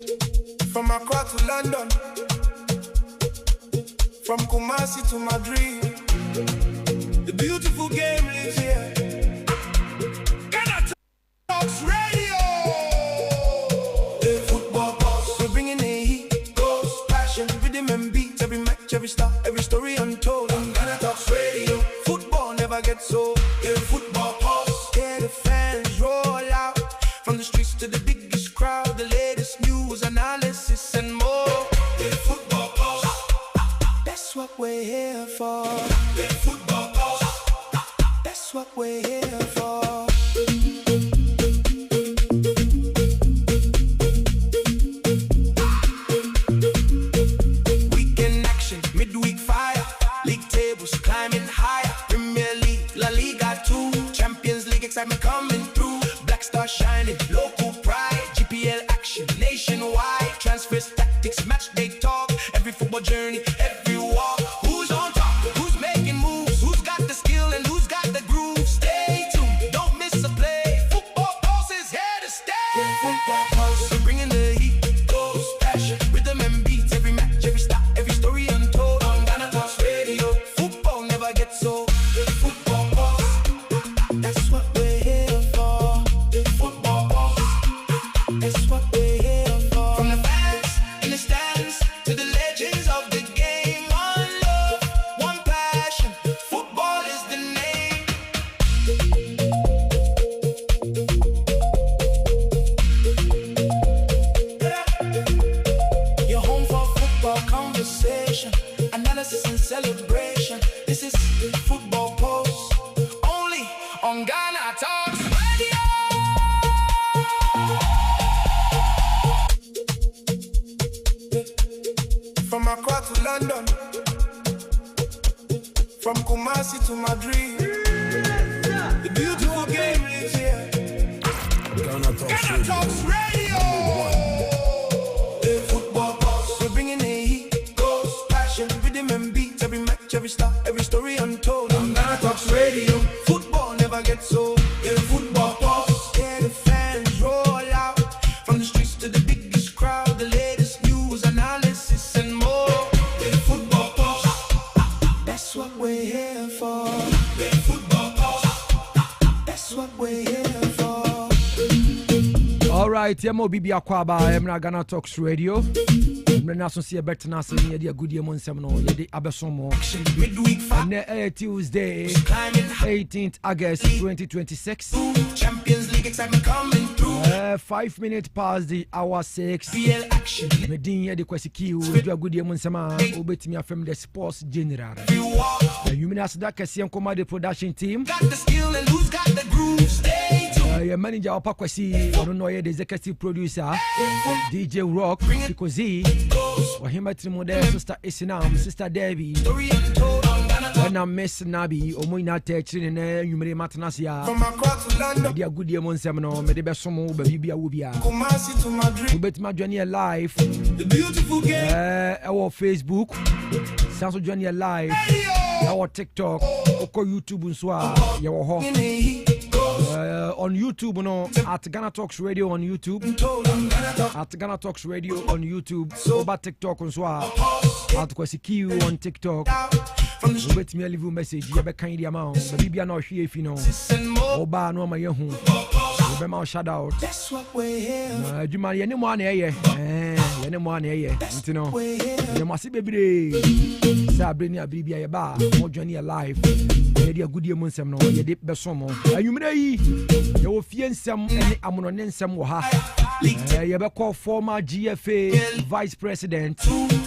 From Accra to London, from Kumasi to Madrid, the beautiful game lives here. Ghana Talks Radio. The football boss, we're bringing the heat, goals, passion, rhythm and beat. Every match, every star, every story untold. On Ghana Talks Radio, football never gets old. The football boss, hear the fans roll out from the streets to the biggest crowd. The latest news, analysis, and more. The football boss, that's what we're here for. The football boss, that's what we're here for. Weekend action, midweek fire, league tables climbing higher. Premier League, La Liga 2, Champions League excitement coming through. Black Star shining, local pride, GPL action nationwide. Transfers, tactics, match day talk. Every football journey, every walk. Who's on top? Who's making moves? Who's got the skill and who's got the groove? Stay tuned, don't miss a play. Football Pulse is here to stay. Football Pulse, we're bringing the heat, goals, passion, rhythm and beats. Every match, every stop, every story untold. On Ghana Talks Radio, football never gets old. Football Pulse, that's what we're here for. Football Pulse, that's what we're here for. From the fans in the stands to the legends of the game. One love, one passion, football is the name. Your home for football conversation, analysis and celebration. This is Football Pulse, only on Ghana Talks Radio. From Accra to London, from Kumasi to Madrid, the beautiful game lives here. Ghana Talks Radio. The football boss, we're bringing the heat, goals, passion, rhythm and beats. Every match, every star, every story untold. On Ghana Talks Radio, football never gets old. The football boss, hear the fans roll out from the streets to the biggest crowd. The latest news, analysis, and more. The football boss, that's what we're here for. The football boss, that's what we're here for. All right, Yemo Bibi Akwaba, Emra Ghana Talks Radio. Mrena so see better na say a good year monsem no ye de abesomo. Midweek And Tuesday, 18th August 2026. Champions League excitement coming through. 5 minutes past the hour 6. PL action. Medin ye de kwesi kiu do good year monsema obetimi afem the sports general. You walk, You mean as that kesi enko the production team. got the skill and who's got the groove? Stay tuned. Your manager Opa Kwesi, I don't know the executive producer, DJ Rock, because he or him at Trimode, Sister Isinam, Sister Debbie, Story untold on Ghana Talks. and I'm Miss Nabi, or Moina Tetchin, and you may Matanasia. From Accra to London, Dear good year Monsemino, may the best somo, baby Ubia. Kumasi to Madrid, Bet my journey live, the beautiful game. our Facebook, Sanso Journey live, our TikTok, Oko YouTube, and Swa, your home. In the heat, goals, On YouTube, no, at Ghana Talks Radio on YouTube. told on Ghana Talks. At Ghana Talks Radio on YouTube, over TikTok on Swa, at Kwasikiu on TikTok. From the Wait me a leave message, you be kind amount. The baby are not here if you know. streets and more. Oba no my young. You be shout out. That's what we're here. Juma any money here. Any money here. You know. We're here. You must see baby. Sabrina baby a bar. More journey alive. You a good year monsem no. You did best some. You may you feel some any amonon some wa. You be call former GFA Vice President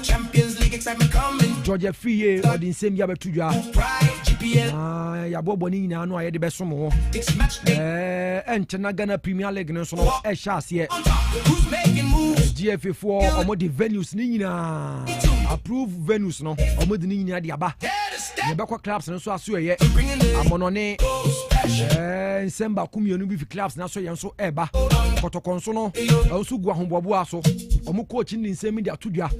Champions League excitement coming. George Afriyie or the same year to ya. Pride, GPL, Ya bobo ni na no the best some. it's match day. And Ghana Premier League no so no shas here. On top, who's making moves? GFA for omo the venues ni na approve venues no omo the ni na dia ba. Here to stay. You be kwa clubs no so aso ye. Bringing the Amonone goals, passion. Semba kumienu bi fi clubs na so ye so eba. Kotokonso no also gwa hombobo aso. Omo coach ni nsem dia tudwa.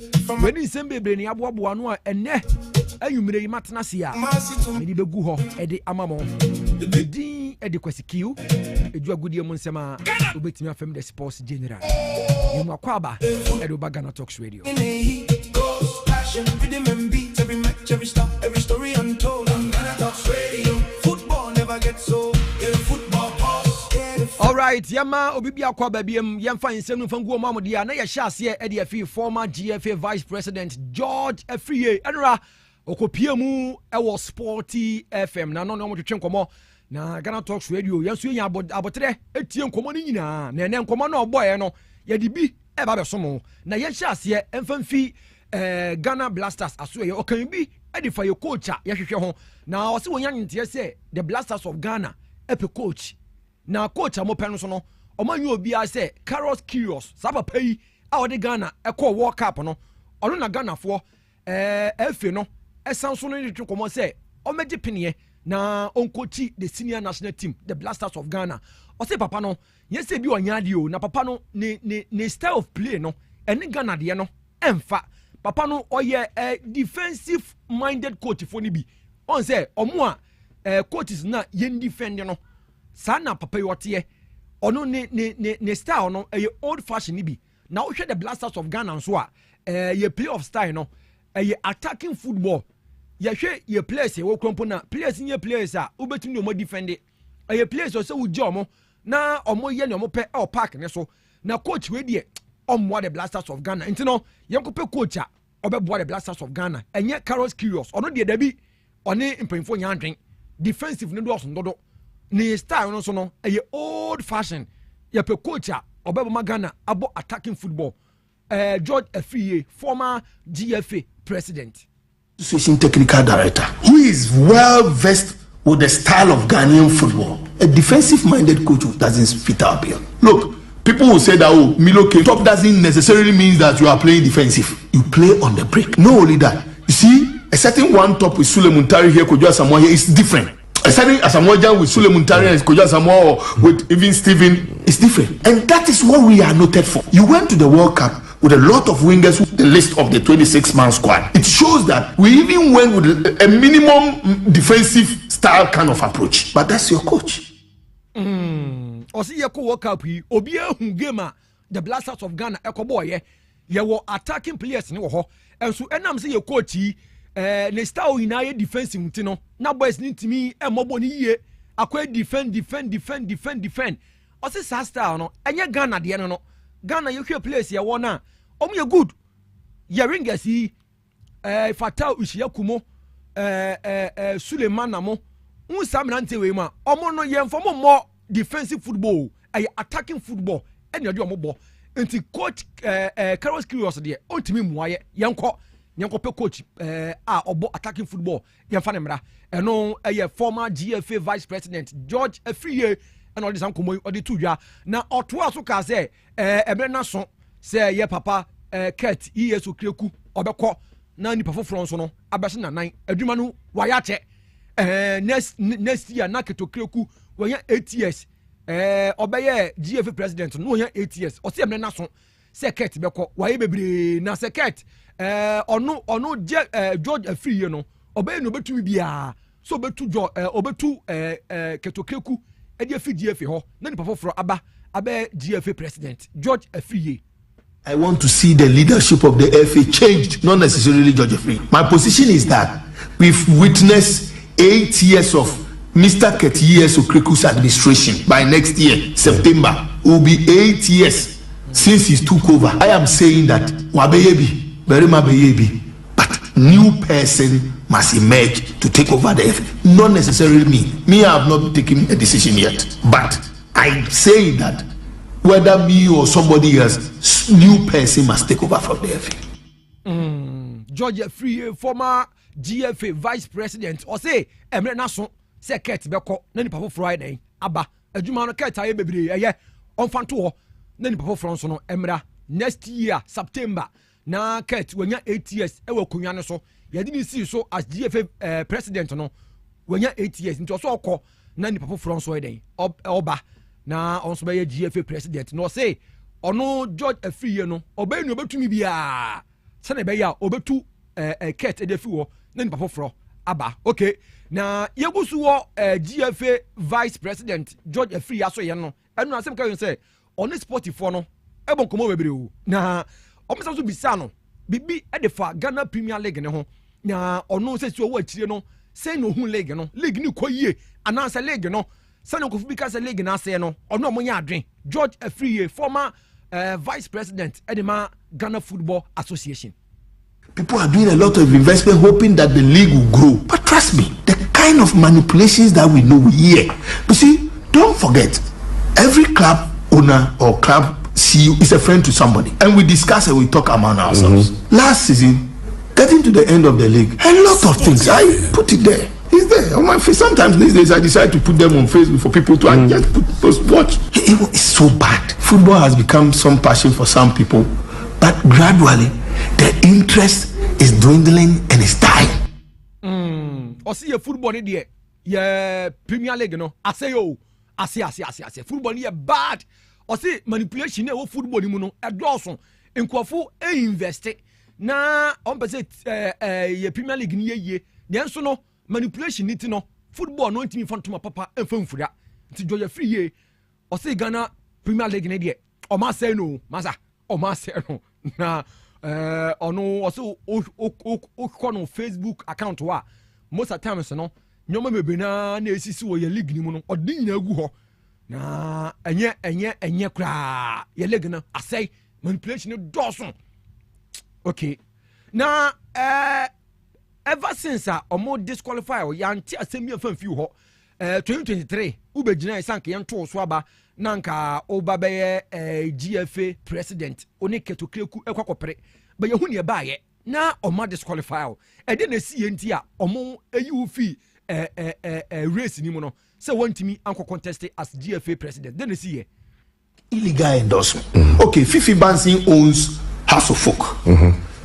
When nsem bebre ni aboabo no a ene ayumire yi matena sia. Kumasi to Me di begu ho e di amamo. The din Eddie Kwesikiu, Ejua Goodie Monsema, Ubetimi FM the Sports General. Yuma Kwaba, Edoba Ghana Talks Radio. Every match, every stop, every story untold on Ghana Talks Radio. Football never gets old. Football pause. All right, Yama Obibia Kwaba BM Yamfa in Semu Fangu Mamudia, Naya Shasia Eddie former GFA Vice President George Afriyie, Enra Okopiemu, Ewo Sporty FM. Na no to chenkomo. Na Ghana Talks Radio. Yansu ya abotre etien komo ni nyina. Na ene komo no boy no. Ye di bi e ba be somo. Na ye Shasia emfamfi Ghana Blasters aso ye okan bi edify your coach ya hwehwe ho na o se wonya ntie se the Blasters of Ghana epe coach na coach amope no so no o manyu obi a se Carlos Querioz saba pai a o de Ghana ekọ World Cup no ono na Ghana fo efe no esan so no ni twikomo se o meje penie na on coach the senior national team the Blasters of Ghana o se papa no yese bi onya de o na papa no ne style of play no ene Ghana de no emfa papa no oye defensive minded coach for ni bi on say omo a coaches na yen defend no sana papa yote ono ne style no old fashion ni bi na wo hwe the Blasters of Ghana so a ye playoff style no ye attacking football ye hwe ye players ye wo krompo na players nye players a obetumi no mo defend ye players so wo je omo na omo ye ne omo pe o park ne so na coach we die the Blasters of Ghana. Into no, yankope coach obeboa the Blasters of Ghana. Enye Carlos Querioz. Ono de dabi one impemfo nyandwen. Defensive no do so ndodo. Ni style no so no eye old fashion. Ye pe coach obeboa Ghana abo attacking football. George Afriyie, former GFA president. Association technical director who is well versed with the style of Ghanaian football. A defensive minded coach who doesn't fit our bill. Look, people will say that, oh, Milo K top doesn't necessarily mean that you are playing defensive. You play on the break. Not only that, you see, a certain one top with Sule Muntari here, Kojo Asamoah here is different. A certain Asamoah with Sule Muntari and Kojo Asamoah or with even Steven is different. And that is what we are noted for. You went to the World Cup with a lot of wingers, the list of the 26-man squad. It shows that we even went with a minimum defensive style kind of approach. But that's your coach. Osi ye ko World Cup yi obi ehun game the Blasters of Ghana ekobo ye wo attacking players ni wo ho enso enam se ye coach yi ne style ina ye defensive nti no na boys ni ntimi emobo ni ye akwa defend osi sa style no enye Ghana de no Ghana ye hwe players ye wo na omo ye good ye ringers yi Fatal Ushia Kumo Suleiman Namo unsamna ntewe ma omo no ye mfomo mo defensive football, attacking football, and you're doing more. Until coach Carlos Querioz there, ultimately, why Yanko coach obo attacking football, Yanfanemra, and no a former GFA vice president George Afriyie, and all this uncle or the 2 year. Now, or 2 hours, so say, Ebrenason, say, yeah, papa, Kurt, ESO Kreku, Obeko, Nani performance no, Abasina 9, Edumanu, Wayache, next year, Naketo Kreku. When you 8 years, obey GFA president, no, you're 8 years, or see, I'm not so secret, because why baby, na secret, or no, George Afriyie, no, obey no, but to be so, but to George, obey to Ketokeku, and your GFA, ho, none perform for Abba GFA president, George Afriyie. I want to see the leadership of the FA changed, not necessarily George Afriyie. My position is that we've witnessed 8 years of Mr. Ketiyes Okreku's administration. By next year, September, it will be 8 years since he took over. I am saying that Wabeyebi, Berima Beyebi, but new person must emerge to take over the FA. Not necessarily me. Me, I have not taken a decision yet. But I say that whether me or somebody else, new person must take over from the FA. George Afriyie, former GFA vice president, or say, Emre Nason. Say Kurt beko na nipa Friday aba adwuma no Kurt aye bebre eye onfanto ho na nipa foforo so no emra next year September na Kurt wanya 8 years e wa konwa ne so ye di ni see so as GFA president no wanya 8 years nti so okọ na nipa foforo so eden oba na onso be GFA president no say ono George Afriyie no oba ni obetumi bia se na be ya obetu Kurt edefi wo na nipa foforo aba okay na yegusu wo GFA vice president George Afriyie aso ye no enu asem ka you say on sportifo no ebon komo bebre o na omisa so bisa no bibi e de fa Ghana Premier League ne ho na ono se si owo akire no say no hu league ni koyie announce league no say no kofu bi ka say league na say no ono omonya adwen George Afriyie former vice president edema Ghana Football Association. People are doing a lot of investment hoping that the league will grow. But trust me, the kind of manipulations that we know here. You see, don't forget, every club owner or club CEO is a friend to somebody. And we discuss and we talk among ourselves. Last season, getting to the end of the league, a lot of things, I put it there. It's there on my face. Sometimes these days I decide to put them on Facebook for people to just post, watch. It's so bad. Football has become some passion for some people, but gradually the interest is dwindling and it's dying. Or see a football in there, yeah, Premier League, no. I say, football is bad. Or see manipulation of football, a Dawson, in Kwafu, invest na on say Premier League near ye. Then so no manipulation need to know football no team fan to my papa and phone for that. To George Afriyie or say Ghana Premier League in there. Or ma say no, masa, or ma say no. Na or no also on Facebook account wa most of the times no nyoma bebe na esisi wo ye league ni mu no odi nyina gu ho na enye kra ye league na asai manipulation doson. Okay na ever since omo disqualify o yanti asemi afan fi ho 2023 ubegina isanke yanto so aba nanka obabeye GFA president oni ketokreku ekwakopere ba ye huni e baaye na omo disqualify o e de na si enti a omo eyi fi race ni mu no say wantimi anko contest as GFA president de na si ye illegal endorsement. Okay, Fifi Bansin owns House of Folk.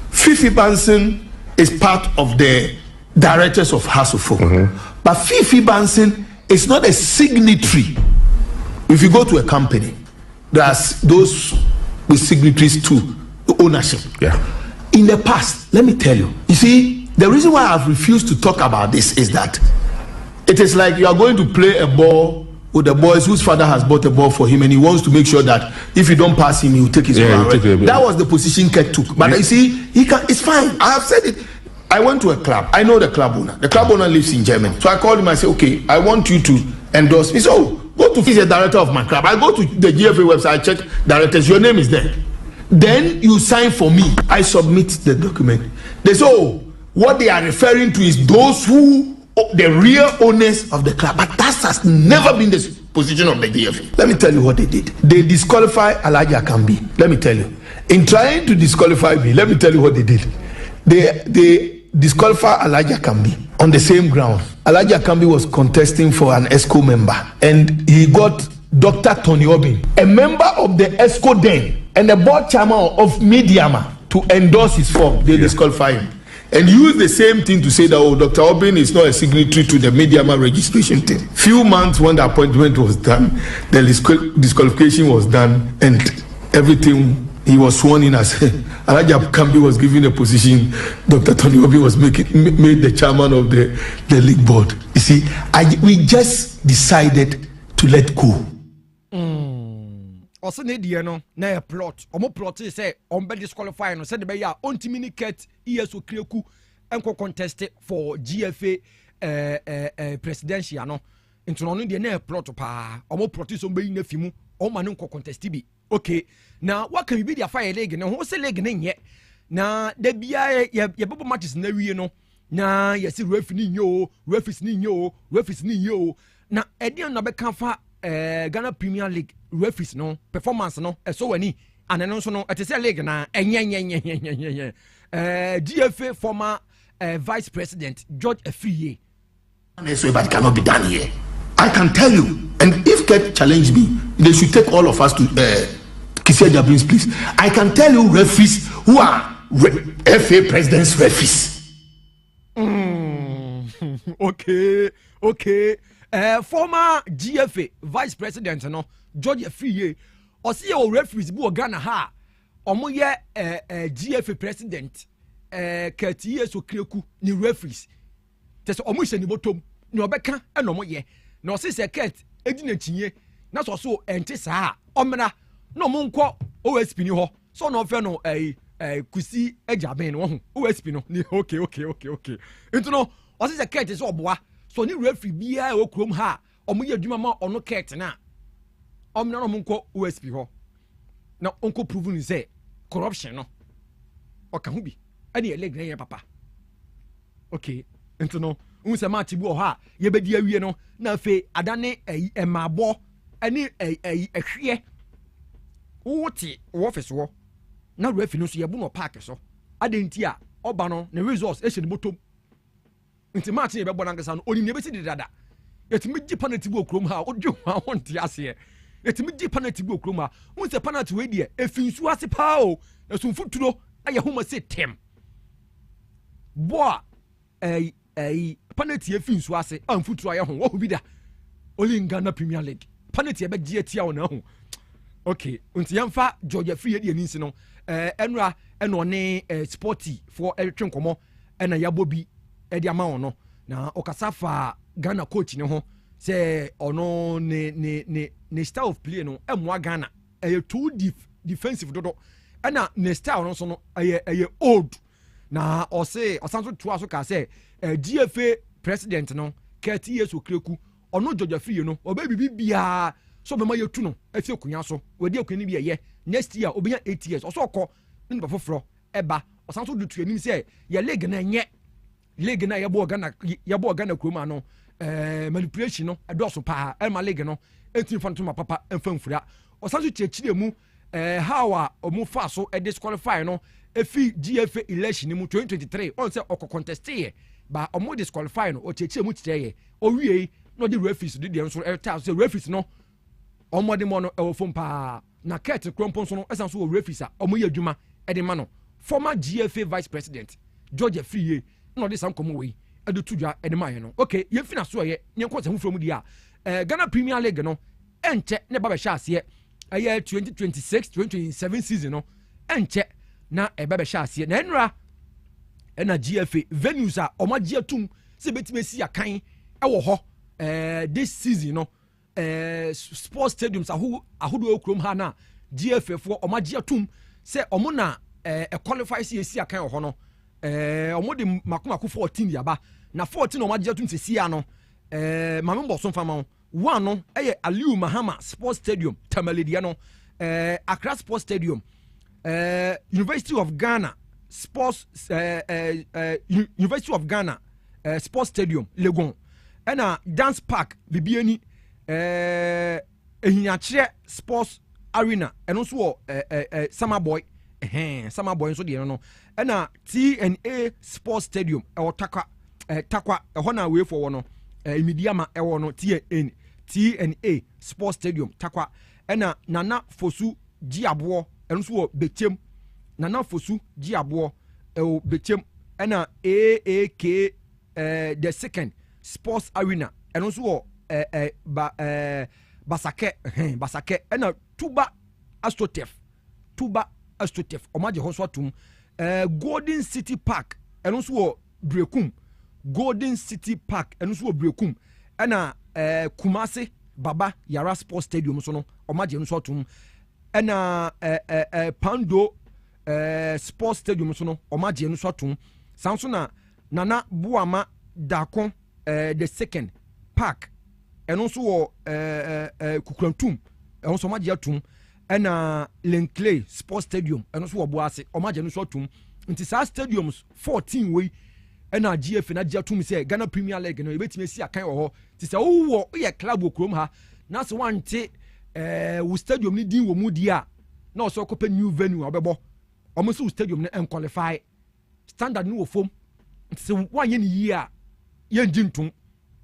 Fifi Bansin is part of the directors of House of Folk. But Fifi Bansin is not a signatory. If you go to a company, there's those with signatories to ownership. Yeah. In the past, let me tell you, you see, the reason why I've refused to talk about this is that it is like you are going to play a ball with the boys whose father has bought a ball for him and he wants to make sure that if you don't pass him, he will take his ball. That was the position Ket took. But you see, he can. It's fine. I have said it. I went to a club. I know the club owner. The club owner lives in Germany. So I called him. I said, okay, I want you to endorse me. So go to, he's the director of my club. I go to the GFA website, I check directors. Your name is there. Then you sign for me. I submit the document. They say, oh, what they are referring to is those who, the real owners of the club. But that has never been the position of the GFA. Let me tell you what they did. They disqualify Alhaji Akambi. Let me tell you. In trying to disqualify me, let me tell you what they did. They disqualify Alhaji Akambi on the same ground. Alhaji Akambi was contesting for an ESCO member and he got Dr. Tony Obin, a member of the ESCO then and the board chairman of Mediama, to endorse his form. They disqualify him and use the same thing to say that, oh, Dr. Obin is not a signatory to the Mediama registration thing. Few months when the appointment was done, the disqualification was done and everything. He was sworn in as Alhaji Akambi was given a position. Dr. Tony Obi was made the chairman of the league board. You see, we just decided to let go. Also, no, na plot. Omo plot say on be disqualify no. Said the be ya on communicate ESO Kreku enko contest for GFA presidential no. Into no de na plot pa. Omo plot so be na fimu. O ma no contest bi. Okay. Now what can be the fire leg? Now what's the leg yet? Now the BI ya bubble matches na wie no. Now you see referee yo, referees ni yo. Now Edion na be kanfa Ghana Premier League referees no performance no so any and then also no at the leg na GFA former vice president George Afriyie. So but cannot be done here. I can tell you, and if Ket challenge me, they should take all of us to Kisia Jabins, please. I can tell you referees who are FA president's referees. Okay. Former GFA vice president, no, George Afriyie, or see your referees, Bo Ghana ha, or more GFA president, Kertier so Kreku, ni referees. tese omo hye ni botom na obeka e no mo ye na o se ket edi na chinye na so ente saa omra na omo nko OSP ni ho so na ofe no kusi ejaben no ho OSP no ni okay into no o se ket so oboa so ni referee bia e okrom ha omo ye adwuma ma ono ket na omna no mo nko OSP ho na onko prove ni say corruption no oka hu bi ani leg na ye papa okay into no unse ma tibu ha ye bedi awie no na fe adane emabo ani ehwe wote office wo na refi no so ye bu no park so adenti a oba no ne results e hye ne botom nti ma tie be bo na ngasa no oni ne be si dada yetimi gi penalty bu okrom ha odwo ha wonte ase yetimi gi penalty bu okrom ha unse penalty we die efinsu ase pa o esumfuturo aye homa se tem boa penalty efinsu ase amfuturo aye ho wo bi da oli Ghana Premier League penalty e be gi atia wona ho okay unti yamfa George Afriyie de aninsi no enra eno ne sporty for twenkomo ena yabobi e de ama ono na okasafa Ghana coach ne ho say ono ne style of play no emwa Ghana too defensive dodo ena ne style no so no old na osanso to aso ka say GFA president no 30 years okreku ono George Afriyie no obabibi bia so mema yetu no afi okunya so wadi akuni bi ye next year obenya 8 years oso okọ ni ba foforo eba osanso do tuanim say ye league na nye league na ye bo Ghana kroma no manipulation no edoso pa elma league no etin fantoma papa emfamfura osanso tiachire mu how a omu fa so disqualify no efi GFA election mu 2023 on say okọ contest ye ba omu disqualify no o tiachire mu kireye o wie no the referees do dey so say referees no omode mo no ewofom pa na ket krompon so no esan so referees a omo ye adwuma e de ma no former GFA vice president George Afriyie no de sam komo we e do tudwa e de ma ye no okay ye fina so ye nyenko se hufro mu di a Ghana Premier League no enche ne ba be sha ase 2026-2027 season no enche na e ba be sha ase na enra na GFA venues a omagie atum se betimesi akan e wo ho this season no sports stadiums ahudo okrom ha na GFA for omagie atum se omo na qualify si akan ho no omo de makomako 14 yaba na 14 omagie atum se sia no mamembo so fama one no Aliu Mahama Sports Stadium Tamaledia no Accra Sports Stadium University of Ghana Sports University of Ghana Sports Stadium Legon and Dance Park Bibiani Ehinyachire Sports Arena and also Summer Boy so the no and TNA Sports Stadium or Takwa Hona way for one Imidiama no TNA Sports Stadium Takwa and Nana Fosu Giabo and so Bechem Nana Fosu Giabo Bechem and AAK the second Sports Arena and also Basake and Tuba Astrotef Omaje Hoswatum Golden City Park and also Brekum Golden City Park and also Brekum and Kumase Baba Yara Sports Stadium so no Omaje Hoswatum and Pando Sports Stadium so no Omaje Hoswatum Sansona Nana Buama Dakon the second park and also Kukrantum and also Omaje Atum and Lenkley Sports Stadium and also Boase Omaje Hoswatum into stadiums 14 way and GF na Jatum say Ghana Premier League no ebetime si akan ho ti say wo ye club okrom ha na so wante wo stadium ni din wo mu dia na so kopa new venue obebo omo so stadium no qualify standard ni wo fom ti say wanye ni yi a ye njintum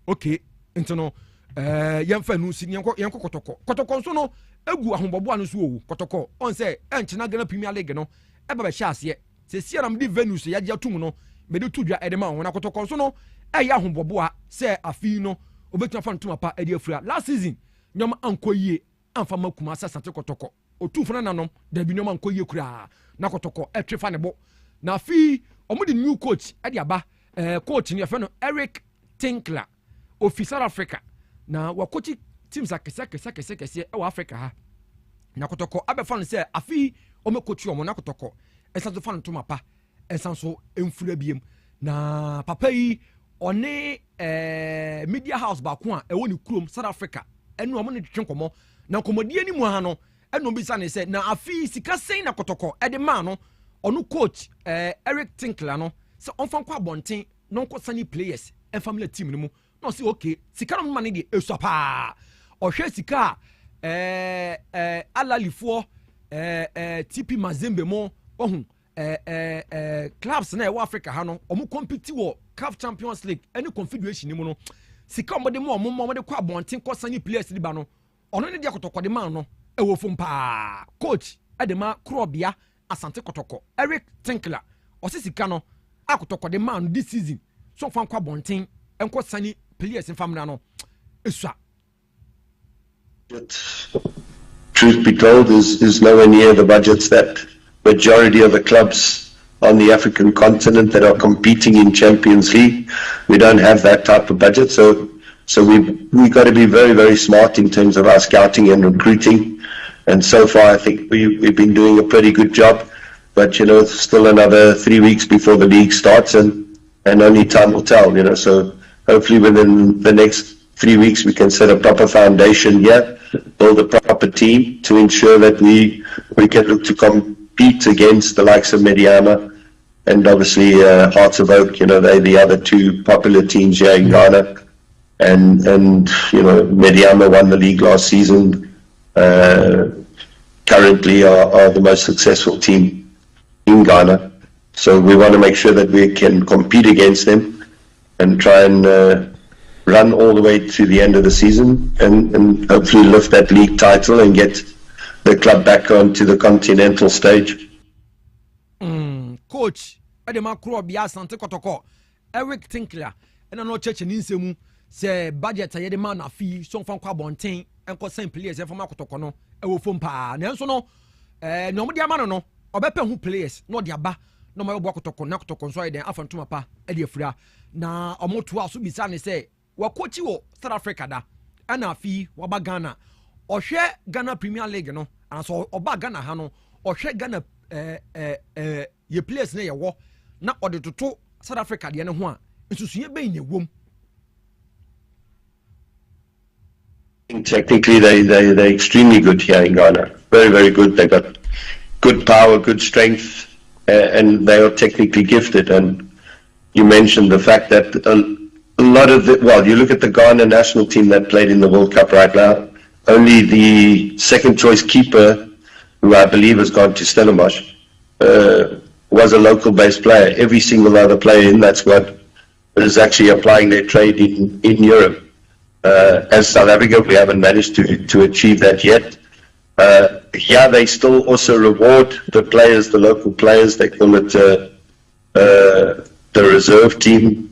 okay into no yemfa nu si yenko kotoko so no egu ahombobo anu so owu kotoko on say enchina Ghana Premier League no eba be sha ase se siaram di venue so yaje atum no me do tudwa edema wona kotoko so no ya ahombobo a se afi no obetu afa ntuma pa edi afura last season nyom ankoyie amfa makuma asasate kotoko otufuna nanom da bi nyom ankoyie kura na kotoko etwefa ne bo na afi omo di new coach edi aba coach ni afa no Eric Tinkler ofi South Africa na wakochi teams akese e Africa ha na kotoko abefa no se afi omekochi omo na kotoko esanso fa no to mapa esanso emfura biem na papa yi one media house ba ko a ewo ni kurom South Africa enu omo ne twetwe komo na komodie ni mu ha no enu bi sa ne se na afi sika sein na kotoko e de ma no onu coach Eric Tinkler no se onfa kwa bonten no ko sani players e family team ni mu no se okay sika no mane de esua ohwe sika alalifo TP Mazembe mo ohun clubs na e Africa ha no omo compete wo CAF Champions League any confederation ni mu no sika mo de mo de kwa bonten ko sani players di ba no ono ne de akotoko de man no e wo fom pa coach edema krobia asante kotoko Eric Tinkler osisika no akotoko de man this season so fan kwa bonten enko sani players in family no esua. Truth be told is nowhere near the budgets that majority of the clubs on the African continent that are competing in Champions League. We don't have that type of budget, so we got to be very, very smart in terms of our scouting and recruiting. And so far, I think we've been doing a pretty good job. But it's still another 3 weeks before the league starts, and only time will tell. So hopefully within the next 3 weeks we can set a proper foundation here, build a proper team to ensure that we can look to compete against the likes of Mediama and obviously Hearts of Oak. They're the other two popular teams here in Ghana, and Mediama won the league last season. Currently are the most successful team in Ghana, so we want to make sure that we can compete against them and try and run all the way to the end of the season and hopefully lift that league title and get the club back onto the continental stage. Coach edema krobia asante kotoko Eric Tinkler ena no cheche ni nsemu se budget ayede ma na fi so mfa kwa bonten enko sen players e fama kotoko no e wo fom pa na enso no no mo dia ma no obepe hu players no dia ba no ma yo bo kotoko na kotoko so ayede afantuma pa e dia fura na omoto aso bisa ne se wakochi wo South Africa da ana afi waba Ghana ohwe Ghana Premier League no anaso oba Ghana ha no ohwe Ghana ye players na ye wo na ode toto South Africa de ne ho a nsusuye be ne wom. Technically they're extremely good here in Ghana, very, very good. They got good power, good strength, and they are technically gifted. And you mentioned the fact that a lot of you look at the Ghana national team that played in the World Cup right now, only the second choice keeper, who I believe has gone to Stellenbosch, was a local based player. Every single other player in that squad is actually applying their trade in Europe. As South Africa, we haven't managed to achieve that yet. Here they still also reward the players, the local players. They call it the reserve team.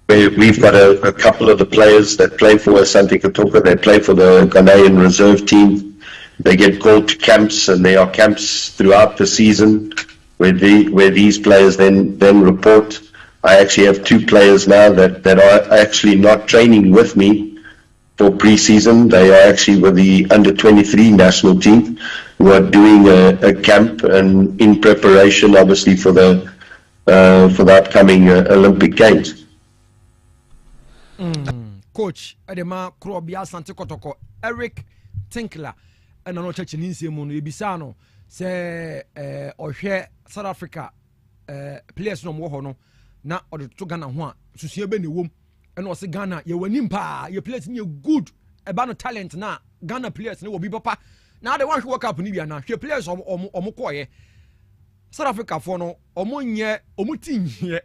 We've got a couple of the players that play for Asante Kotoko. They play for the Ghanaian reserve team. They get called to camps, and there are camps throughout the season where these players then report. I actually have two players now that are actually not training with me for pre-season. They are actually with the under-23 national team, who are doing a camp and in preparation, obviously, for the upcoming Olympic Games. Coach edema krobia asante kotoko Eric Tinkler ena no cheche ni nsemu no ebisa no se ohwe South Africa players no mo ho no na ode to Ghana ho a susuye be ne wom ena o se Ghana ye wanim pa ye players ni good eba no talent na Ghana players ne wo bi papa na de wan hwe World Cup ni bia na hwe players omo koye South Africa for no omo nye omo tinye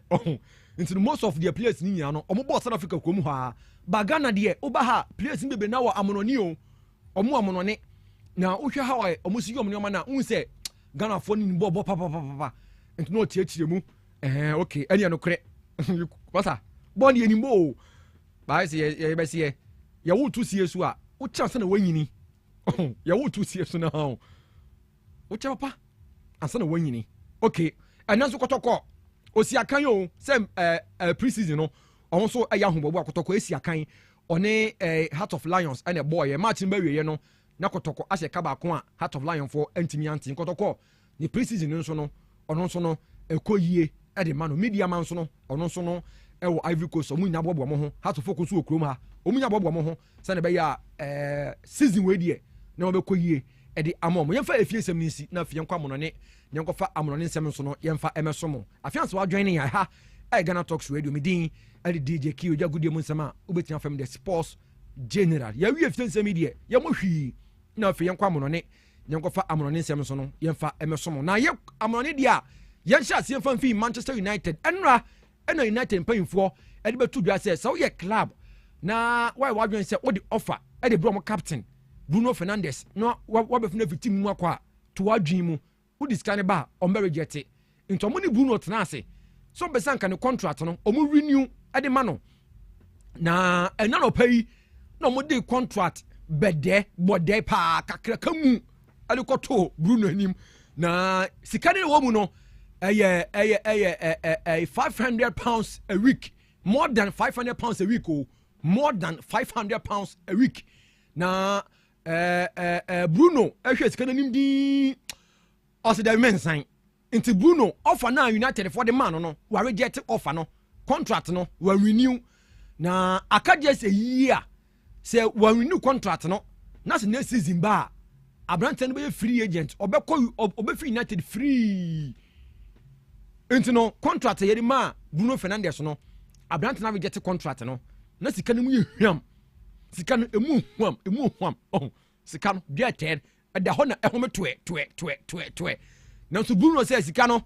into most of their players ni no omo bo South Africa ko mu ha ba Ghana de oba ha players ni bebe na wo amononi o omo amononi na uhwe ha wa omo si omo nyoma na unse Ghana for ni bo papa into no tiachire mu okay anya no kre wasa bon ye ni mo ba se ye be se ye wo tu sie su a wo chance na wanyini ye wo tu sie su na ha wo cha papa ansa na wanyini okay ananso kotoko osi akan yo sem pre-season no also a young boy Kotoko Esiakan on a Heart of Lions and a boy, a Martin Berry, you know, Nakotoko as a Kabakwa, Heart of Lion for Antimianti, Kotoko, the preseason sono, or non sono, a coye, at the man, media man sono, or non sono, Ivory Coast, or Muna Bobo, how to focus on Kroma, Omina Bobo, Sanabaya, season way, no coye, at the Amon, Yamfa, if you say me, now if you come on it, Yankofa Amon Semensono, Yamfa Emerson. I feel so joining I gonna talk to radio meeting at the DJ Q, Yagudia Munsama, Ubetia from the sports general. Ya we have seen media, Yamushi, now for Yankwamon on it, Yankofa Amon Semensono, Yamfa Emerson. Now, Yak Amon India, Yansha, Yamfan Fee, Manchester United, Enra, and United paying for Edinburgh to says, so yeah, club. Now, why Wadrian said, what the offer at the Bromo captain, Bruno Fernandez, no, what if never team Mwakwa, to our dream, who this kind of bar, on Mary Jetty, into money Bruno Tanase. So besan kan contract no omo renew e de ma no na ena no pay no mo de contract bede bode pa kakraka mu ale koto Bruno anim na sika ne wo mu no £500 a week, more than £500 a week, oh, more than £500 a week. Na Bruno sika nim di also the men sign into Bruno offer now United for the man no we reject offer no contract no we renew na aka just a year say we renew contract no na next season ba Abrante no be free agent obe free United free into no contract ye ma Bruno Fernandez no Abrante na reject contract no na sika no mu hwam sika no emu hwam oh sika no dia ted e da ho na ehome toe na so Bruno say sika no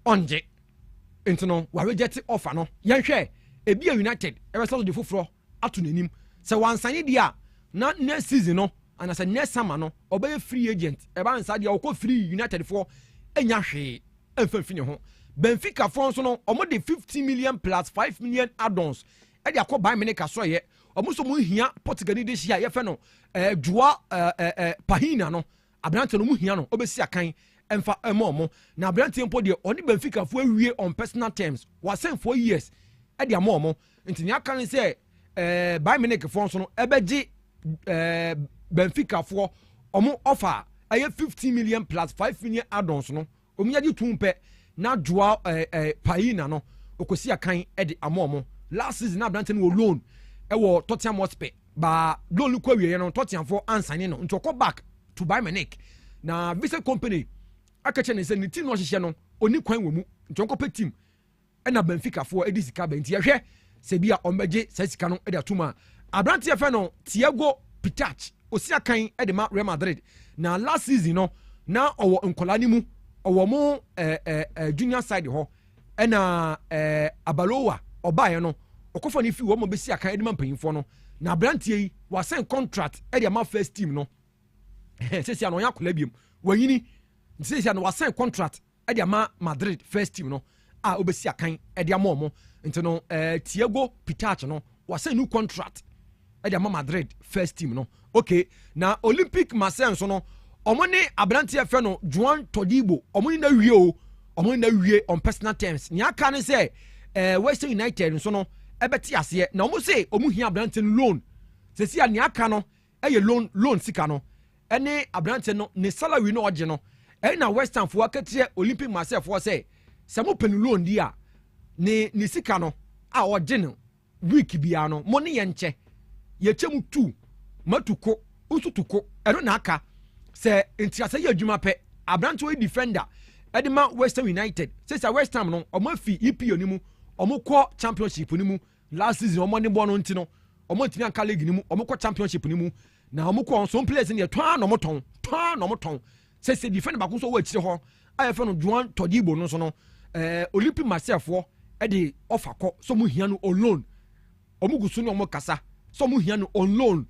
onje into no wa reject offer no yan hwe ebi United e so de foforo ato nanim say wan sign dia na next season no and as a next summer no obey free agent e ba nsa dia okọ free United for enya hwe emfamfini ho Benfica for so no omo de 50 million plus 5 million add-ons e dia akọ Bayern Munich so ye omo so mo hia Portugal de hia ye fe no Joao Pahina no Abrante no mo hia no obesi akan emfa emomo na Abrante mpo de oni Benfica for awie on personal terms was sent 4 years e dia momo ntini akan say Bayern Munich for so no ebeji Benfica for omo offer aye 50 million plus 5 million add-ons no omiya di tumpe na Joao Pahina no okosi akan e de amomo last season Abrante no loan e wo Tottenham Hotspur ba loan ko wie no Tottenham for answer no nto ko back to Bayern Munich na visa company akache ne se ni team no hye no oni kwan wo mu nto ko pe team e na Benfica for e di sika ba nti ye hwe se bia ombeje se sika no e de atuma Abrante fe no Thiago Pitach osi akan e de ma Real Madrid na last season no na owo nkolani mu owo mu junior side ho e na Abalowa obaye no okofo ni fi wo mo besi akan e de ma mpanyimfo no na Abrante yi wa sign contract e de ma first team no sesi ano ya kola biem wanyini sesi ano wa sign contract e de ma Madrid first team no a obesi akan e de ma omo nti no Thiago Pitach no wa sign new contract e de ma Madrid first team no okay na Olympic Marseille so no omo ne Abrante fe no Joan Todibo omo ni na wie o omo ni na wie on personal terms ni aka ne say West United so no ebeti ase na omo say omo hia Abrante loan sesi ani aka no eye loan sika no ene Abrante no ne salary no oje no na West Ham fo akatie Olympic Marseille fo say se mo pen loan di a ne sika no a oje no week bia no mo ne ye nche ye chemu 2 matuko usutuko eno na aka se ntiase ye adwuma pe Abrante we defender edema West Ham United say West Ham no omo fi EPO ni mu omo kọ championship ni mu last season omo ne bo no nti no omo ntimi anka league ni mu omo kọ championship ni mu na omo kọ some players ni ton no moton say defender ba ko so wa chire ho ayefe no Joan Todibo no so no Olympic Marseille fo e de offer kọ so mo hia no on loan omo gusu ni omo kasa so mo hia no on loan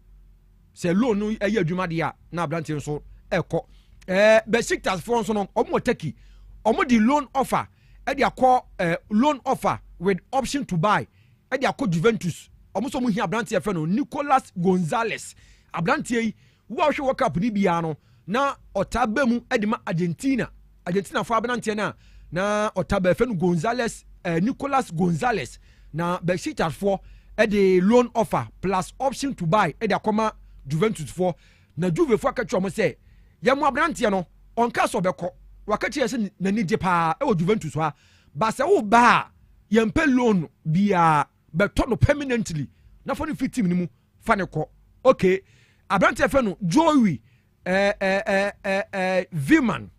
say loan no eye adwuma dia na Abrante so ekọ Besiktas for so no omo take omo di loan offer e de akọ loan offer with option to buy e de akọ Juventus omo so mo hia Abrante fe no Nicolas Gonzalez Abrante yi wo hwe World Cup ni bia no na otaba mu e de ma Argentina for Abrante na otaba fe no Gonzalez Nicolas Gonzalez na Besiktas for the loan offer plus option to buy the akoma Juventus for na Juve for ka twa mo say ye mo abrante no onka so beko wakachi ese nani je pa e wo Juventus ha ba se wo ba ye mpe loan bia beto no permanently na for the fit team ni mu fa ne ko okay abrante fe no Joey Viman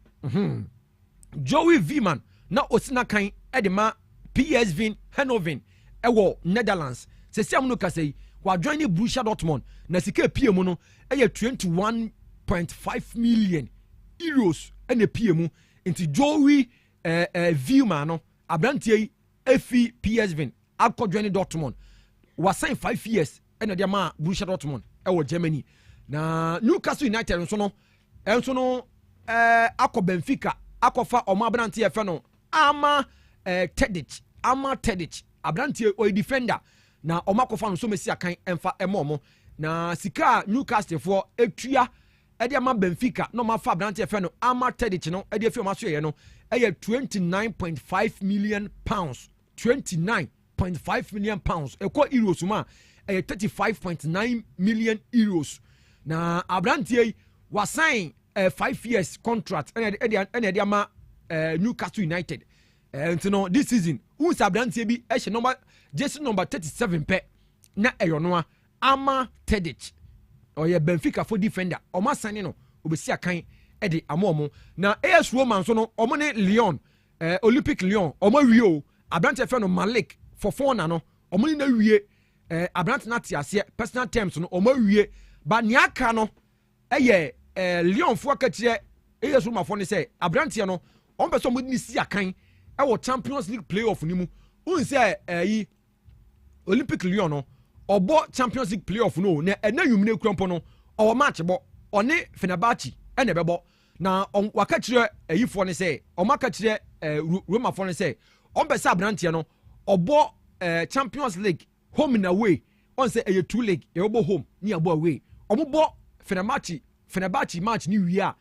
Joey Viman na osina kan e de ma PSV Eindhoven ewo Netherlands se siam no kasei wa join Borussia Dortmund na sika PM no eye 21.5 million euros ene PM into Joey Viman no abrantie efi PSV akọ join Dortmund wa sign 5 years ene de ma Borussia Dortmund ewo Germany na Newcastle United nso no akọ Benfica akọfa ọma abrantie efe no ama Tedic abrantie o defender na omakofa no so mesi akan emfa emomo na sika Newcastle for etua ede ama Benfica no ma fa abrantie fe no ama Tedic no ede fi omaso ye no eye 29.5 million pounds 29.5 million pounds eko euros ma eye 35.9 million euros na abrantie wa sign 5 years contract ede ama Newcastle United no this season who sabrantie bi number jersey number 37 pe na eyonoa ama Tedic oye Benfica for defender oma sane no obesi akan e de amomo na AS Roma so no omo ne Lyon Olympic Lyon omo wie abrante fe no Malik for Fofana no omo ni na wie abrante na tiase personal terms no omo wie ba niaka no eye Lyon fo akachire AS Roma fo ne say abrante no omo person mo ni si akan ewo Champions League playoff ni mu unse yi Olympic Lyon no obo Champions League playoff no na ena yumne krompo no owo match bo one Fenerbahce ene bebo na waka kire ayifo ne say o maka kire Roma fo ne say on be sa brantie no obo Champions League home and away on say a 2 league e obo home ni abo away omo Fenerbahce match ni wi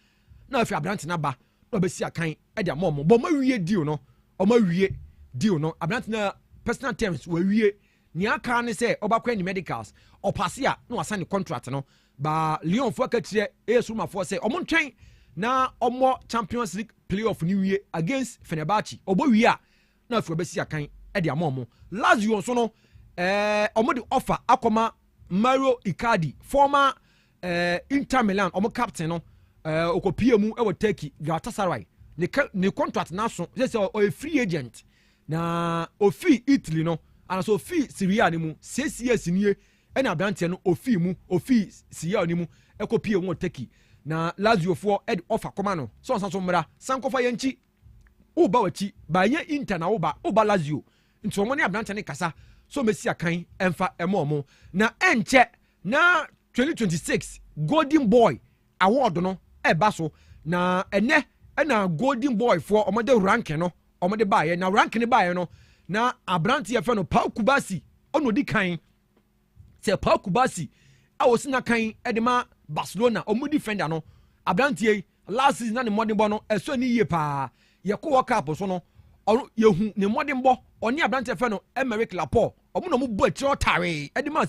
na afi brantie na ba na obesi akan e dia momo bo ma wie deal no oma wie deal no abranti na personal terms we wie ni aka ne say obakwa ni medicals opase a na wasan contract no ba Lyon fo ka kire esuma fo say omo ntwen na omo Champions League playoff ni wie against Fenerbahce obo wie a na afi obesi akan e de amomo Lazio so no omo de offer akoma Mario Icardi former Inter Milan omo captain no okopie mu e wo Turkey Galatasaray ne contract na so say o free agent na ofi Italy no and so ofi Serie A ni mu 6 years ni e na abrantie no ofi Serie A ni mu ekopie mu Turkey na Lazio for ed offer koma no so so mra sankofa yanchi uba wachi ba ye Inter na uba Lazio nti omo ne abrantie ne kasa so mesi akan emfa emomo na enche na 2026 Golden Boy award no eba so na ene na Golden Boy for omode rank no omode baaye na rank ne baaye no na abranti ye fe no Pau Kubasi ono di kan se Pau Kubasi awosina kan edema Barcelona omo defender no abranti last season na ne modern bo no eso ni ye pa ye ko World Cup so no yehu ne modern bo oni abranti fe no Emerick Laporte omo no mo bo atiro tare edema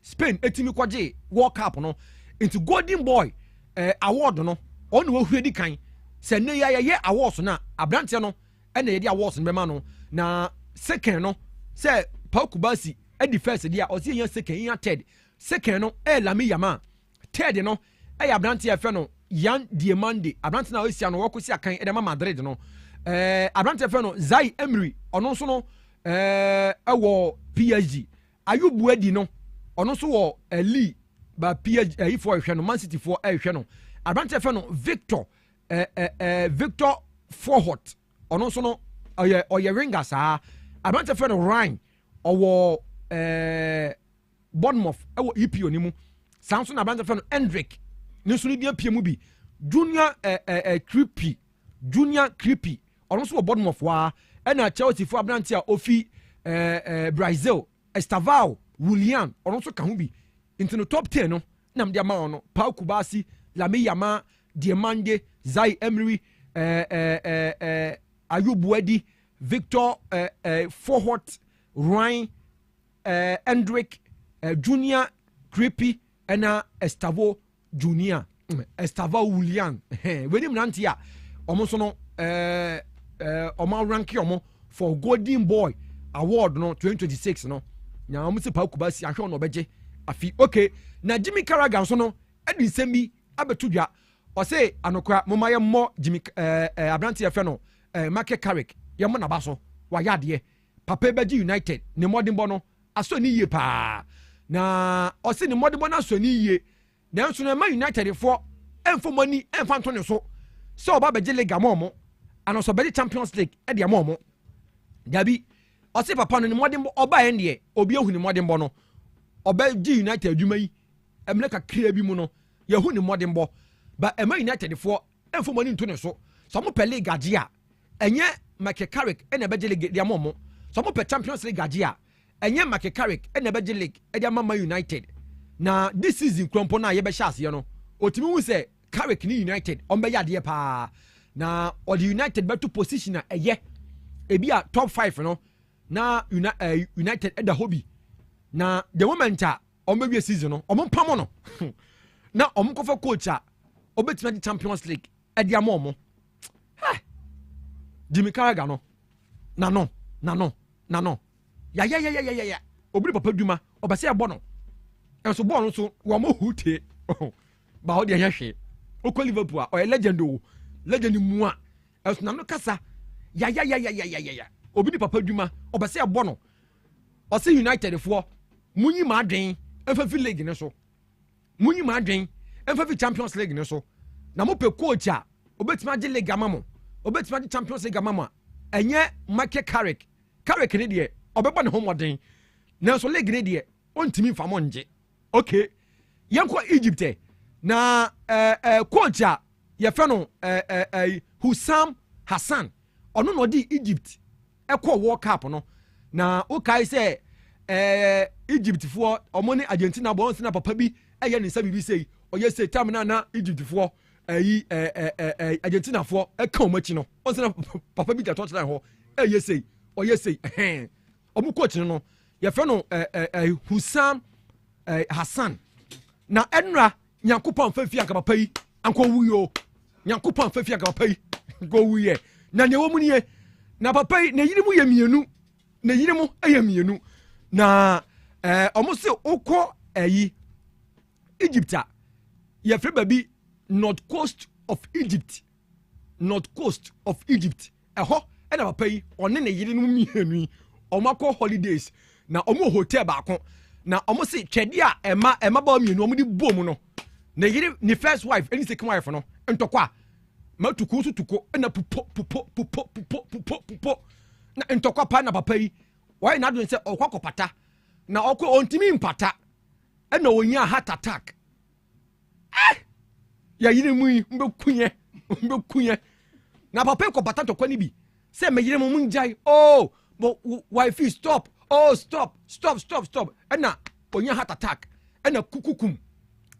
Spain etimi kwaje World Cup no into Golden Boy award no ono wo hwedi kan se ne ye awards na abrante no ene ye di awards no bema no na second no se Pau Kubasi e di first dia o se ye second ye third second no Lami Yama third no abrante ye fe no Yan Diemande abrante na o sia no wo kosi akan e de ma Madrid no abrante fe no Zai Emery ono so no wo PSG Ayubu Edi no ono so wo Lee ba PSG for hwe no Man City for hwe no abrante fe no Victor Forhot ono so no oye ringers abrante fe no Ryan owo Bournemouth ewo EPO ni mu sanso na abrante fe no Hendrick ni so ni dia pie mu bi Junior Creepy ono so Bournemouth wa e na Chelsea for abrante a ofi Brazil Estavao Willian ono so ka hu bi into no top 10 no na mdia ma ono Pau Kubasi Lami Yama Diemande Zai Emery Ayubu Edi Victor Forhot Ryan Hendrick Junior Creepy ena Estavo Junior Estavo William when him nantia almost no omo rank omo for Golden Boy Award no 2026 no nya omo se pa kubasi ahwe no beje afi okay na Jimmy Carragher so no edi semi abetudwa o say anokra momaye mo Jimmy Abranti efe no Micheal Carrick yemo na baso wa yade papa beji United ne modern bono aso ni ye pa na o say ne modern bono aso ni ye na nso na Man United for enfo money enfo antone so oba beje league amomo and so beji Champions League e de amomo dabi o say papa no ne modern oba en de obi ehu ne modern bono oba ji United adwuma yi emleka kria bi mu no yehu ne modern bo ba Man United for enfo money ntone so mo pe league age a enye Micheal Carrick ena beje league de amomo so mo pe Champions League age a enye Micheal Carrick ena beje league e de Man United na this season krompo na ye be chance ye no otimi hu se Carrick ni United on be yade pa na or the United better position na eye ebi a top 5 no na United e da hobby na the moment a on be season no on pamo no na on ko for coach a obetima the Champions League e de amomo Jimmy Carragher no na no ya obiri papa duma obase e bo no enso bo no so wo mo hute ba ho de hwehwe okọ Liverpool o legend mu a enso na no kasa ya obiri papa duma obase e bo no o se United for munyi ma adwen enfa fi league ne so munyi ma adwen enfa fi Champions League ne so na mo pe coach a obetima je league amamo obetima je Champions League amamo enye Micheal Carrick ne de obeba ne homoden na so league ne de ontimi mfamo nje okay yanko Egypt na coach a ye fe no Hussam Hassan ono no di Egypt ekọ World Cup no na o kai se Egypt for omoni Argentina bo onse na papa bi eye ne nsa bibi sei oye sei tam na Egypt for Argentina for eka omachi no onse na papa bi da touchline ho eye sei oye sei omu coach no ye fe no Hussam Hassan na enra Nyankopon fafi aka papa yi anko wuyo Nyankopon fafi aka papa yi go wuye na ne wo mu nie na papa yi na yiri mu ye mienu na yiri mu eye mienu na omo se okọ Egypt ye fre baby North Coast of Egypt eho e na papa yi one na yiri mu mienu omo akọ holidays na omo hotel baako na omo se twede a ema ba mienu omo di bom no na yiri ni first wife any second wife no ntokwa matuku so tuko na pupo na ntokwa pa na papa yi why na do say okwa pata na okwa ontimi mpata na onya heart attack ya yiri mu mbekunye na papa ko pata ntokwa ni bi say me yiri mu njai but wife stop stop na onya heart attack na kukukum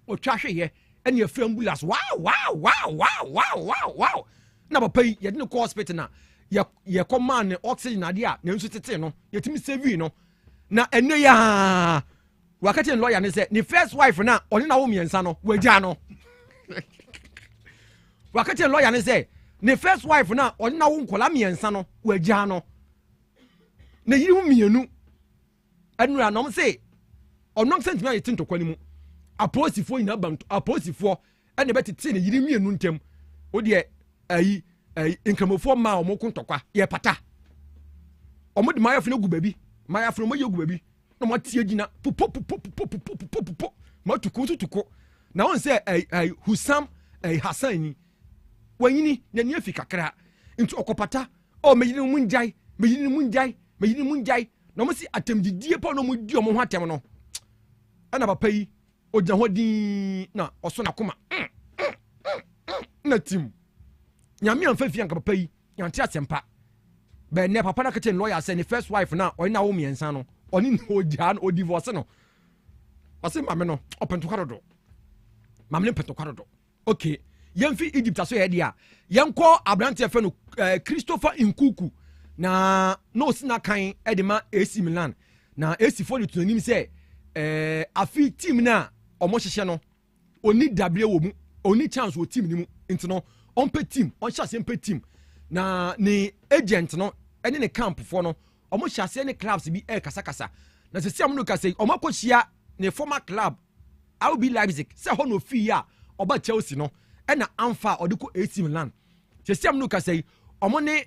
o twahwe ye ene afra ambulance wow na papa yi ye de ko hospital na ye command oxygen ade a na nsu tete no ye timi save no na ene ya wakati lawyer ne say ni first wife na oni na wo miensa no wagya no wakati lawyer ne say ni first wife na oni na wo nkola miensa no wagya no na yiri mu mienu enura no say onom sentiment ye tinto kwani mu aposifo ina bantu aposifo ene betete ne yiri mienu ntem o de nkramofo ma o moko ntokwa ye pata o mo de mayafo na gu babi mayafo mo ye gu babi na mo tie gina pupo ma tuko na won say Hussam Hassan ni wanyini na ne afi kakra nti okopata o meyini munjai na mo si atemdidie pa no mo di o mo ho atem no ana papa yi ogya hodin na oso na koma na tim nyame amfafi anka papa yi yante asempa be ne papa na kache lawyer say ni first wife na o na wo miensa no oni ogya no o divorce no ase mame no opentokwadodo mame pentokwadodo okay yemfi Egypt aso ye dia yenko Abrante fe no Christopher Nkuku na no sina kan edema AC Milan na AC for the tunanim say afi team na omo hyehye no oni dabre wo mu oni chance wo team ni mu nti no on pe team on chance on pe team na ni agent no ene ne camp for no omo chance ne clubs bi kasa na se siam no ka say omo akohia ne former club RB Leipzig say ho no fi ya oba Chelsea no ena amfa odiko AC Milan se siam no ka say omo ne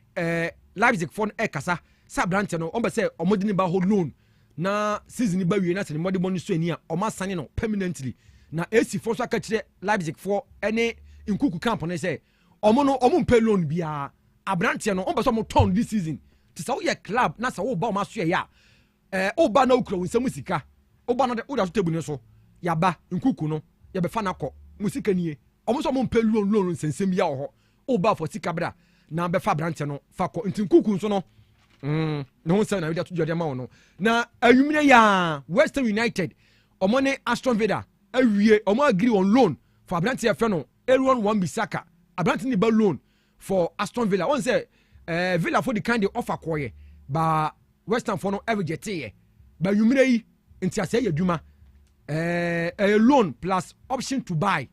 Leipzig for kasa sa branch no ombe say omo di ne ba ho loan na season ni ba wie na se ne mode bonu so ani a omo asane no permanently na AC for so aka kire Leipzig for ene nkuku camp no say omo no omo mpe loan bia abrante no ombe so mo turn this season ti sa wo ye club na sa wo ba o ma so ya o ba na okura wonsam sika o ba na de o da so table ne so ya ba nkuku no ya be fa na kọ musika nie omo so mo mpe loan sensem ya ho o ba for sika bra na be fa abrante no fa kọ nti nkuku so no no ho say na we da to jode ma no na anwumire ya West Ham United omo ne Aston Villa awie omo agree on loan for abrante ya fe no Aaron Wan-Bissaka abrante ni ba loan for Aston Villa on say Villa for the kind of offer koye ba West Ham for no ever jete ba yumire yi nti ase ya dwuma a loan plus option to buy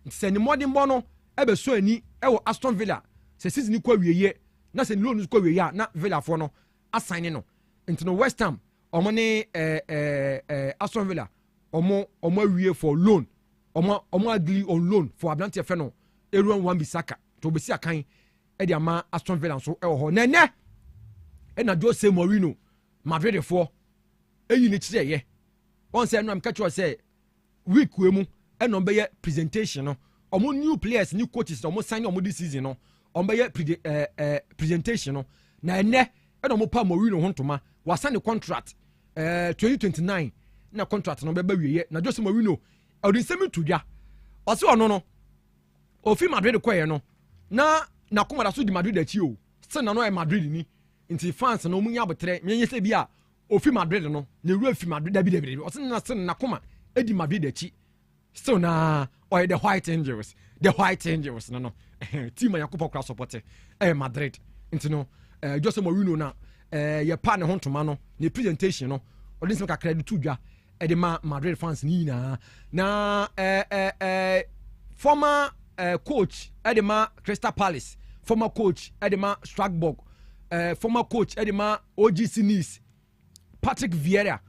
se ni modern bono ebe so ani e wo Aston Villa se season ni kwa wieye na se loan kwa wieye na Villa for no assign no nti no West Ham omo ne Aston Villa omo wie for loan omo agree on loan for abrante fe no Aaron Wan-Bissaka to be si akan e dia ma Aston Villa so e wo ho na ne e na Jose Mourinho Madrid for eyi ni kire ye on say no am catch you say week we mu e no be ye presentation no omo new players new coaches omo sign omo this season no on be ye presentation no na ne e no mo pa Mourinho hontoma wa sign the contract 2029 na contract no be ba wiye na Jose Mourinho o di semi to dwa o se ono no o fi Madrid koye no na kuma da so di Madrid achi o se na no e Madrid ni nti fans no munya botre menye se bia o fi Madrid no na ru fi Madrid da bi o se na kuma e di Madrid achi so na o the White Angels no team yakopo kra support Madrid nti no Jose Mourinho na ye pa ne hontoma no ne presentation no o din se ka credit to dwa e de ma Madrid fans ni na former coach Edema Crystal Palace, former coach Edema Strasbourg, former coach Edema OGC Nice, Patrick Vieira,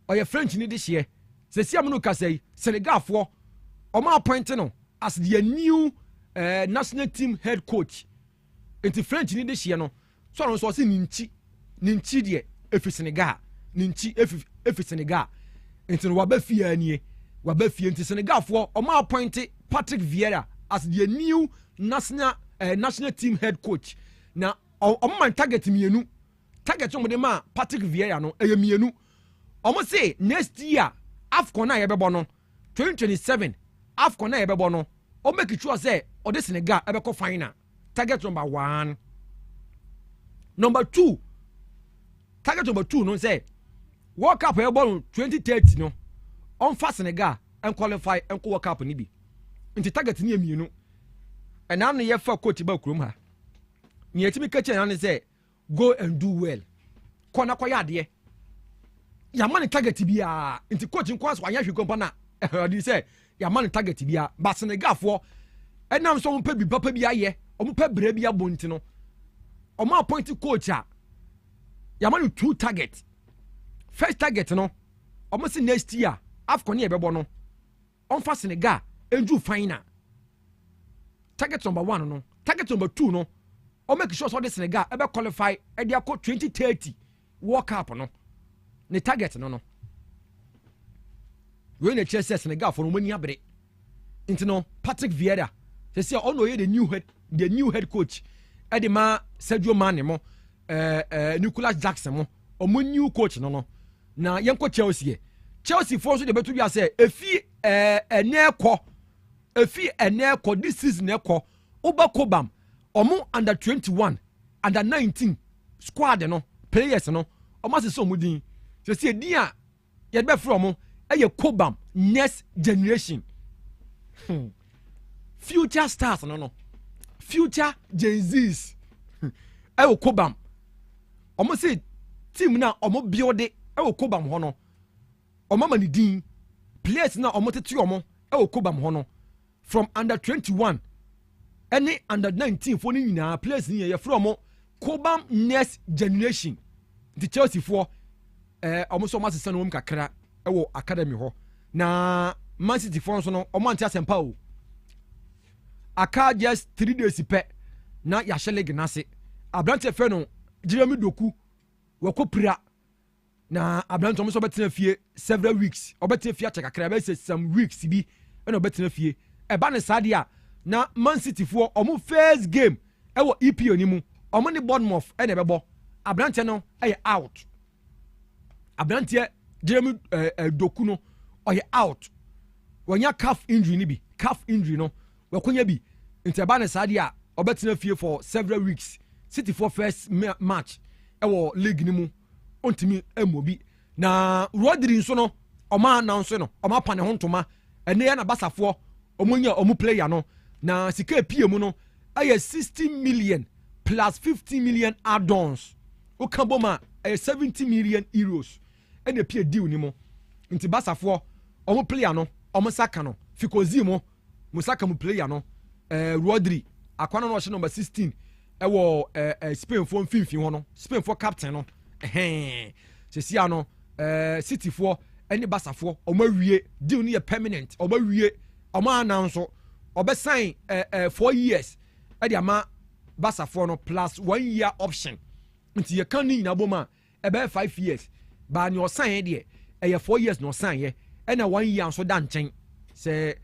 or your French in this year. Se siamuno ka say Senegal for Oma appointing as the new national team head coach. Into French in this year no. So on so say ninchi die efi Senegal, ninchi efi Senegal. Into wabafie anie, wabafie into Senegal for Oma appointing Patrick Vieira as the new national team head coach. Now, man target mienu. Target on the man Patrick Vieira no mienu. Almost say next year AFCON na yebebo no 2027 AFCON na yebebo no. O make it sure say o de Senegal ebeko final. Target number 1. Number 2. Target number 2 no say World Cup yebebo 2030 no. On fa Senegal and qualify and World Cup ni bi. Nti target ni emienu and now ye for coach ba kurom ha ni etimi ka chen an say go and do well kona koya de ya man target bia nti coach nkwas wa ya hwe na odi say ya man target bia ba Senegal for enam so mpa bi papa bi aye omo pa bra bi abonti no omo appoint coach a ya man 2 target first target no omo say next year AFCON e bebo no on fa Senegal enju final. Target number 1 no. Target number 2 no. O make sure so the Senegal ebe qualify e dia ko 2030 World Cup no. Ne target no. We na chese Senegal for no mani abre. Nti no Patrick Vieira say say ono ye the new head coach. E de ma Sadio Mane mo Nicolas Jackson mo. O mo new coach no. Na yenko Chelsea for so de betu bia say efi eneko this season eko oba kobam omo under 21 under 19 squad no players no omo se so mudin se se din a ye be from eye kobam next generation future stars no future Gen Z's kobam almost say team na almost build it Kobam hono Omama ni din players na almost to omo Kobam hono from under 21 any under 19 for ni na players ni ye from Kobam next generation the Chelsea for almost so much sanu kakra academy ho na Man City for so no omo anti asempa o aka just 3 days pe na ya shele gnase abrante fe no Jeremy Doku wakopira na abrante omo so betina fie several weeks obetina fie acha kakra be say some weeks bi na obetina fie e ba ne sade a na Man City for omo first game EPO ni mu omo ni Bournemouth na bebo abrante no out abrante Jeremy Doku no out wanya calf injury ni bi calf injury no wakonya bi nteba ne sade a obetina fie for several weeks City for first match league ni mu ontimi emobi na Rodri nso no oma announce no oma pane hontoma ene ya na basafo omunya omu player no na sika pie mu no 60 million plus 50 million add-ons okaboma 70 million euros ene pie deal ni mu nti basafo omu player no omu saka no fikozi mo musaka mu player no Rodri akwana no number 16 Spain for mfimfin ho no Spain for captain no sesi ano City for any Barca for omawie deal ni permanent omawie oma announce obesign 4 years e dia ma Barca for no plus 1 year option nti ye kan ni na boma e be 5 years ba ni osign de e ye 4 years no sign ye e na 1 year so da nchen se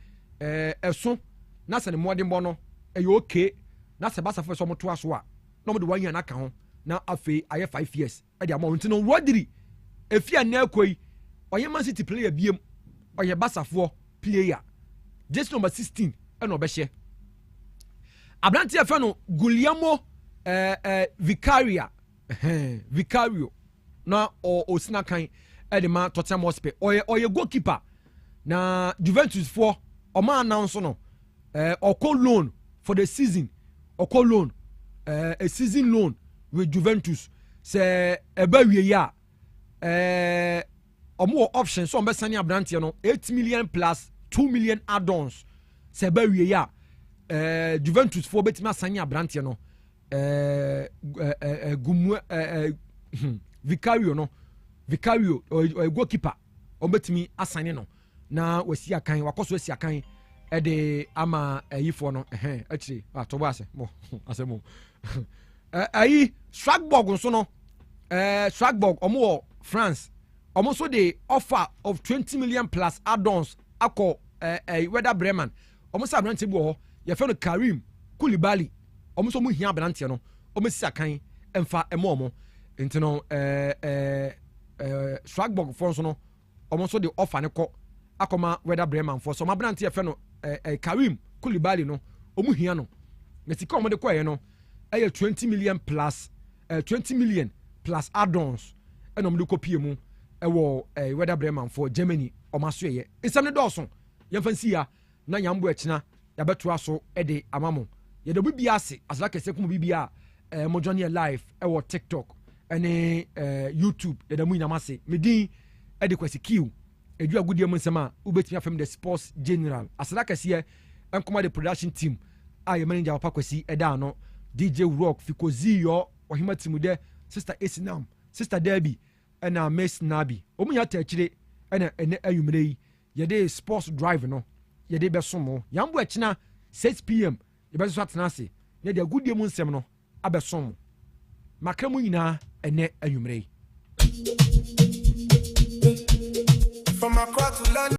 eso na se ne modern bono e ye okay na se Barca for so mo to aso a no mo de 1 year na ka ho na afi aye 5 years e dia mo ntino Rodri efia na akoi oye Man City player biem oye Barca for player just number 16 e no be hye abrante e fa no Guillermo Vicario na osina kan e de ma Tottenham Hotspur oye goalkeeper na Juventus for o ma announce no oko loan for the season oko loan a season loan with Juventus say eba wie ya omo option so be sani abrante no 8 million plus 2 million add-ons say eba wie ya Juventus for betima sani abrante no Vicario o goalkeeper o betimi asane no na wasi akan wakoso wasi akan e de ama yifo no akire atobo ase mo asemo ayi Strasbourg nso no Strasbourg omo France omo so the offer of 20 million plus add-ons akọ Werder Bremen omo sa abrante bi ho ye fe no Karim Koulibaly omo so mo hia abrante no omo si akan emfa emo nti no Strasbourg for no omo so the offer ne kọ akoma Werder Bremen for so abrante ye fe no Karim Koulibaly no omo hia no nti omo de kọ ye no 20 million plus 20 million plus add-ons and omo de kopie mu ewo Werder Bremen for Germany omaso ye nsam ne dawson yemfansi ya na nyambo ekina ya beto aso de amamo ye de bibia ase asla kese kum bibia mo journey live ewo TikTok ene YouTube ye de mu nyamase medin e de kwasi kiu edu agudie mu nsema ubetimi afem the sports general asla kese enkoma the production team aye manager papa kwasi eda no DJ Rock Fikozi yo ohima timude sister Esinam sister Debbie ena Miss Nabi omunya ta akire ene ayumre yi ye de sports drive no ye de besomo yambo akina 6 pm ye beso atenase ye de agudie mu nsem no abesom makramu nyina ene ayumre yi. From across